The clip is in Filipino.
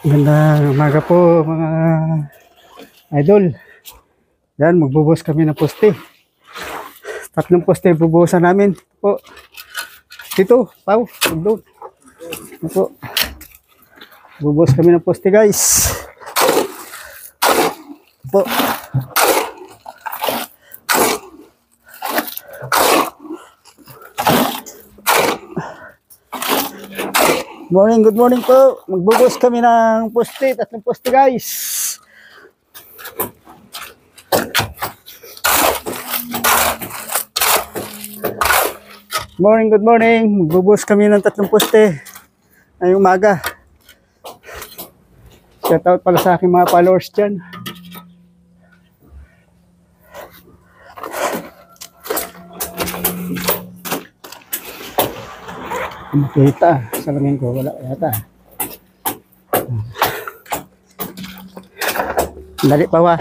Magandang umaga po mga idol. Yan, magbubuhos kami ng poste. 3 poste bubuhusan namin po. Dito, pau, doon. Ito po. Bubuhos kami ng poste, guys. Po. Good morning po. Magbubuhos kami ng poste, 3 poste, guys. Good morning. Magbubuhos kami ng 3 poste ngayong umaga. Shout out pala sa aking mga followers dyan. Makita, salamin ko, wala yata. Dali pa wa.